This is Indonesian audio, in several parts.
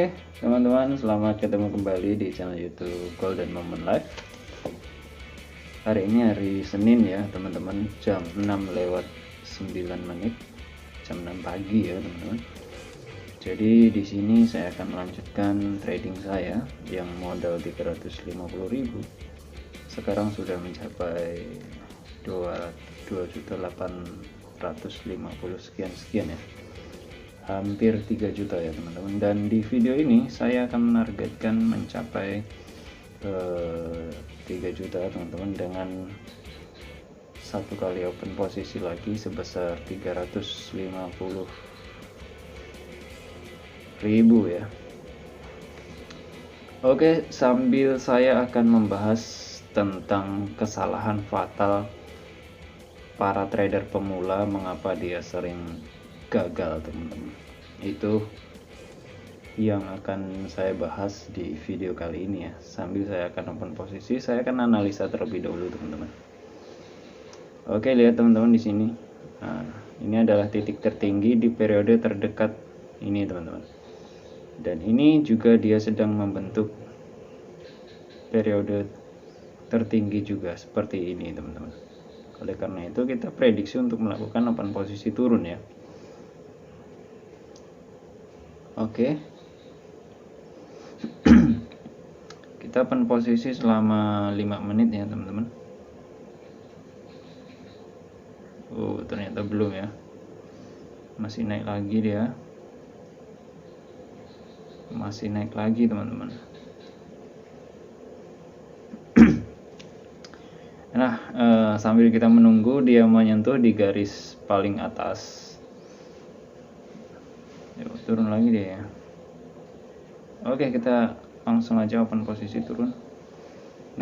Oke, teman-teman, selamat ketemu kembali di channel YouTube Golden Moment Live. Hari ini hari Senin ya, teman-teman, jam 6:09, jam 6 pagi ya, teman-teman. Jadi di sini saya akan melanjutkan trading saya yang modal 350.000. Sekarang sudah mencapai 2.850 sekian ya. Hampir 3 juta ya teman-teman, dan di video ini saya akan menargetkan mencapai 3 juta teman-teman dengan satu kali open posisi lagi sebesar 350.000 ya. Oke, sambil saya akan membahas tentang kesalahan fatal para trader pemula, mengapa dia sering gagal teman-teman, itu yang akan saya bahas di video kali ini ya. Sambil saya akan open posisi, saya akan analisa terlebih dahulu teman-teman. Oke, lihat teman-teman di sini. Nah, ini adalah titik tertinggi di periode terdekat ini teman-teman, dan ini juga dia sedang membentuk periode tertinggi juga seperti ini teman-teman. Oleh karena itu kita prediksi untuk melakukan open posisi turun ya. Oke, kita open posisi selama 5 menit ya teman-teman. Ternyata belum ya, masih naik lagi dia, masih naik lagi teman-teman. Nah, sambil kita menunggu dia menyentuh di garis paling atas, turun lagi dia ya. Oke, kita langsung aja open posisi turun.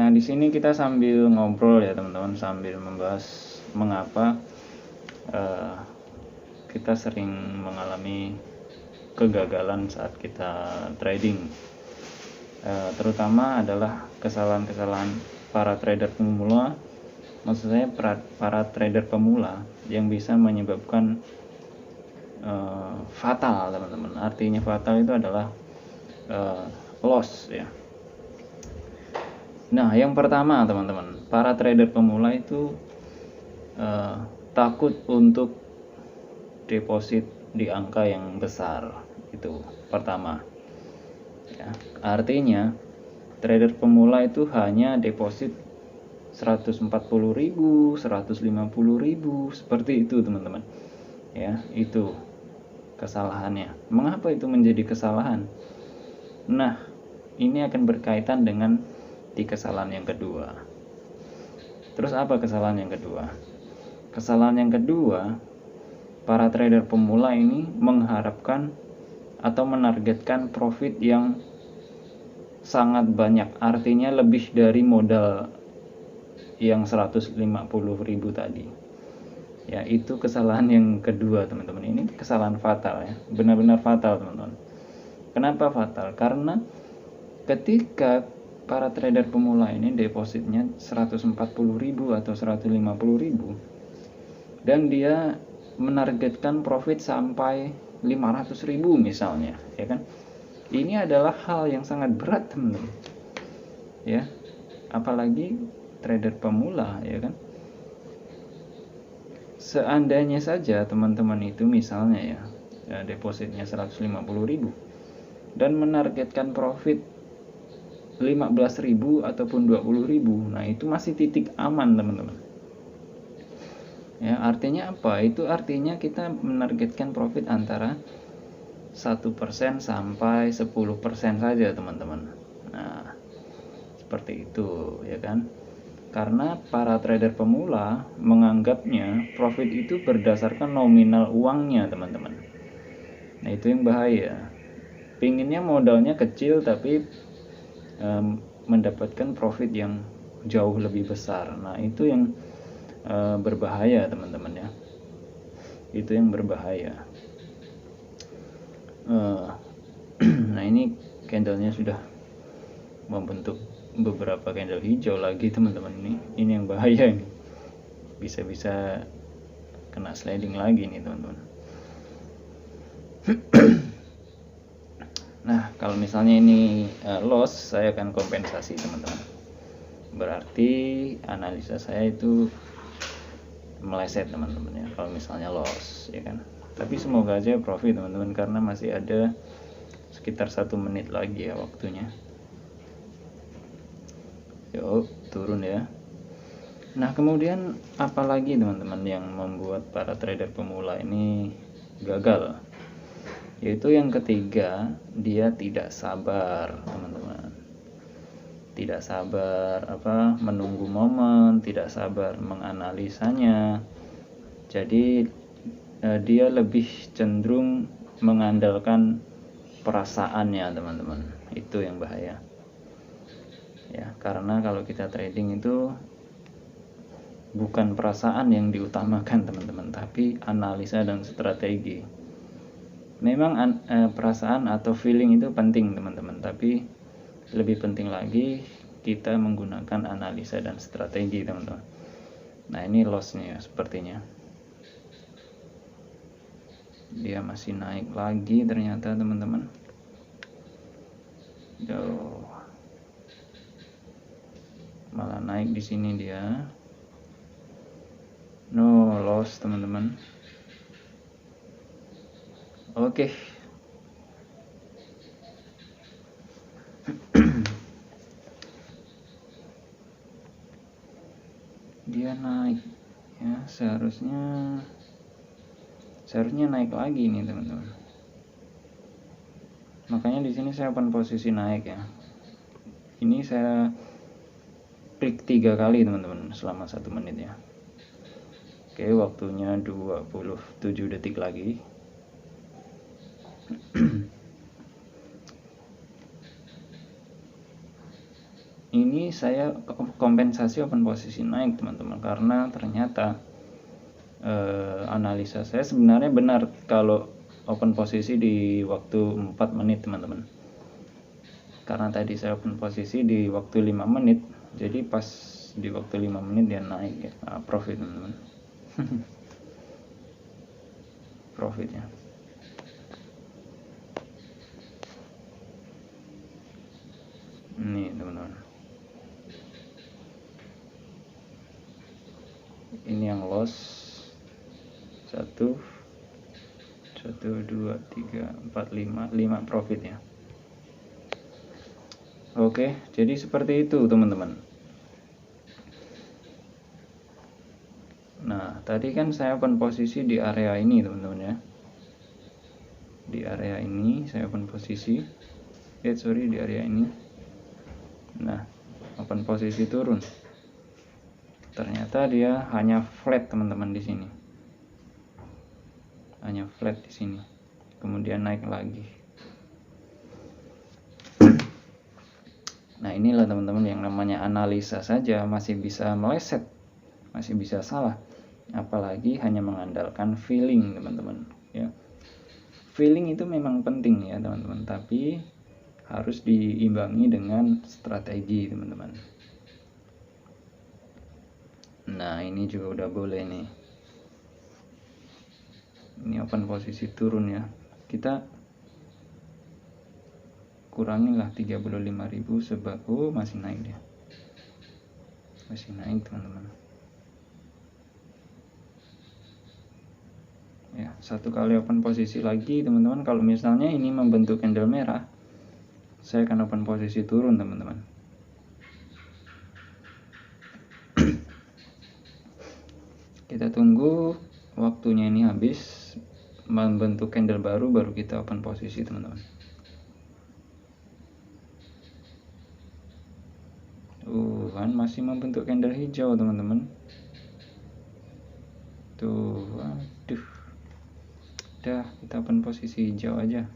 Nah, di sini kita sambil ngobrol ya teman-teman, sambil membahas mengapa kita sering mengalami kegagalan saat kita trading. Terutama adalah kesalahan-kesalahan para trader pemula, maksud saya para trader pemula yang bisa menyebabkan fatal teman-teman. Artinya fatal itu adalah loss ya. Nah, yang pertama teman-teman, para trader pemula itu takut untuk deposit di angka yang besar, itu pertama ya. Artinya trader pemula itu hanya deposit 140.000, 150.000 seperti itu teman-teman ya. Itu kesalahannya. Mengapa itu menjadi kesalahan? Nah, ini akan berkaitan dengan di kesalahan yang kedua. Terus apa kesalahan yang kedua? Kesalahan yang kedua, para trader pemula ini mengharapkan atau menargetkan profit yang sangat banyak, artinya lebih dari modal yang 150.000 tadi ya. Itu kesalahan yang kedua teman-teman. Ini kesalahan fatal ya, benar-benar fatal teman-teman. Kenapa fatal? Karena ketika para trader pemula ini depositnya 140.000 atau 150.000 dan dia menargetkan profit sampai 500.000 misalnya ya kan, ini adalah hal yang sangat berat teman-teman ya, apalagi trader pemula ya kan. Seandainya saja teman-teman itu misalnya ya, depositnya 150.000 dan menargetkan profit 15.000 ataupun 20.000, nah itu masih titik aman teman-teman ya. Artinya apa? Itu artinya kita menargetkan profit antara 1% sampai 10% saja teman-teman. Nah, seperti itu ya kan. Karena para trader pemula menganggapnya profit itu berdasarkan nominal uangnya teman-teman. Nah, itu yang bahaya. Pinginnya modalnya kecil tapi mendapatkan profit yang jauh lebih besar. Nah, itu yang berbahaya teman-teman ya. Itu yang berbahaya. Nah, ini candlenya sudah membentuk beberapa candle hijau lagi teman-teman. Ini yang bahaya ini, bisa-bisa kena sliding lagi nih teman-teman. Nah, kalau misalnya ini loss, saya akan kompensasi teman-teman. Berarti analisa saya itu meleset teman-teman ya, kalau misalnya loss ya kan. Tapi semoga aja profit teman-teman, karena masih ada sekitar 1 menit lagi ya waktunya. Yuk turun ya. Nah, kemudian apalagi teman-teman yang membuat para trader pemula ini gagal? Yaitu yang ketiga, dia tidak sabar teman-teman. Tidak sabar menunggu momen, tidak sabar menganalisanya. Jadi dia lebih cenderung mengandalkan perasaannya teman-teman. Itu yang bahaya ya, karena kalau kita trading itu bukan perasaan yang diutamakan teman-teman, tapi analisa dan strategi. Memang perasaan atau feeling itu penting teman-teman, tapi lebih penting lagi kita menggunakan analisa dan strategi teman-teman. Nah, ini lossnya sepertinya. Dia masih naik lagi ternyata teman-teman. Malah naik di sini dia. No loss teman-teman. Oke. Dia naik ya, seharusnya naik lagi nih teman-teman. Makanya di sini saya open posisi naik ya. Ini saya klik 3 kali teman-teman selama 1 menit ya. Oke, waktunya 27 detik lagi. Ini saya kompensasi open posisi naik teman-teman, karena ternyata analisa saya sebenarnya benar kalau open posisi di waktu 4 menit teman-teman. Karena tadi saya open posisi di waktu 5 menit, jadi pas di waktu 5 menit dia naik ya. Nah, profit teman-teman. Profitnya ini teman-teman. Ini yang loss 1 2 3 4 5 profit ya. Oke, jadi seperti itu teman-teman. Nah, tadi kan saya open posisi di area ini teman-teman ya. Di area ini saya open posisi. Di area ini. Nah, open posisi turun. Ternyata dia hanya flat teman-teman di sini. Hanya flat di sini. Kemudian naik lagi. Nah, inilah teman-teman yang namanya analisa saja masih bisa meleset, masih bisa salah, apalagi hanya mengandalkan feeling teman-teman ya. Feeling itu memang penting ya teman-teman, tapi harus diimbangi dengan strategi teman-teman. Nah, ini juga udah boleh nih. Ini open posisi turun ya, kita kurangilah 35.000 sebab masih naik dia, masih naik teman-teman ya. 1 kali open posisi lagi teman-teman. Kalau misalnya ini membentuk candle merah, saya akan open posisi turun teman-teman. Kita tunggu waktunya ini habis, membentuk candle baru kita open posisi teman-teman. Kan masih membentuk candle hijau teman-teman. Tuh, waduh. Udah, kita open posisi hijau aja.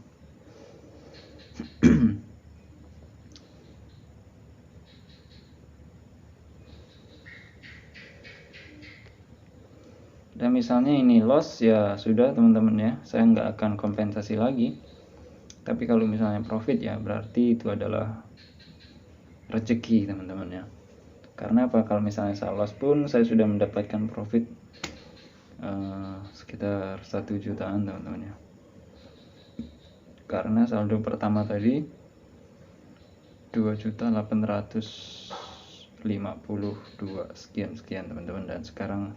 Dan misalnya ini loss ya sudah teman-teman ya, saya nggak akan kompensasi lagi. Tapi kalau misalnya profit ya berarti itu adalah rezeki teman-teman ya. Karena apa, kalau misalnya saya loss pun saya sudah mendapatkan profit sekitar 1 jutaan teman-teman ya. karena saldo pertama tadi 2.852 sekian teman-teman, dan sekarang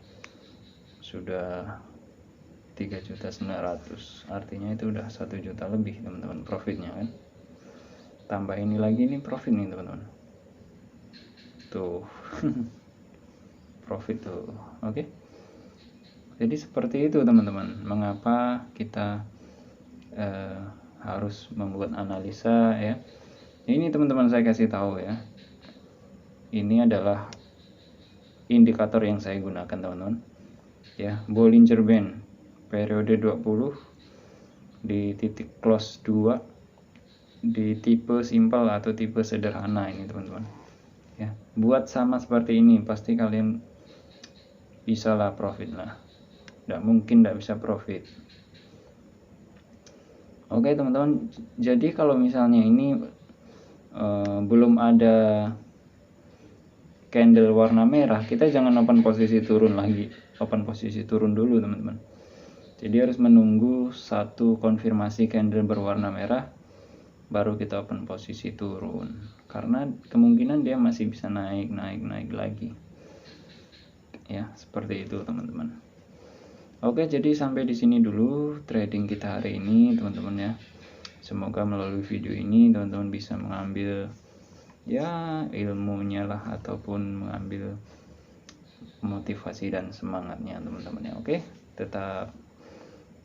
sudah 3.900.000, artinya itu udah 1 juta lebih teman-teman profitnya kan. Tambah ini lagi, ini profit nih teman-teman, tuh profit tuh. Oke, jadi seperti itu teman-teman, mengapa kita harus membuat analisa ya. Ini teman-teman saya kasih tahu ya, ini adalah indikator yang saya gunakan teman-teman ya, Bollinger Band periode 20 di titik close 2 di tipe simple atau tipe sederhana ini teman-teman ya. Buat sama seperti ini pasti kalian bisa lah profit lah, tidak mungkin tidak bisa profit. Oke teman-teman, jadi kalau misalnya ini belum ada candle warna merah, kita jangan open posisi turun lagi, open posisi turun dulu teman-teman. Jadi harus menunggu satu konfirmasi candle berwarna merah baru kita open posisi turun, karena kemungkinan dia masih bisa naik lagi ya, seperti itu teman-teman. Oke, jadi sampai di sini dulu trading kita hari ini teman-teman ya. Semoga melalui video ini teman-teman bisa mengambil ya ilmunya lah, ataupun mengambil motivasi dan semangatnya teman-teman ya. Oke, tetap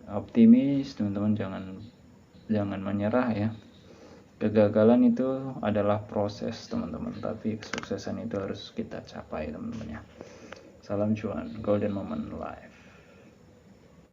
optimis teman-teman, jangan menyerah ya. Kegagalan itu adalah proses teman-teman, tapi kesuksesan itu harus kita capai teman-teman ya. Salam cuan, golden moment life.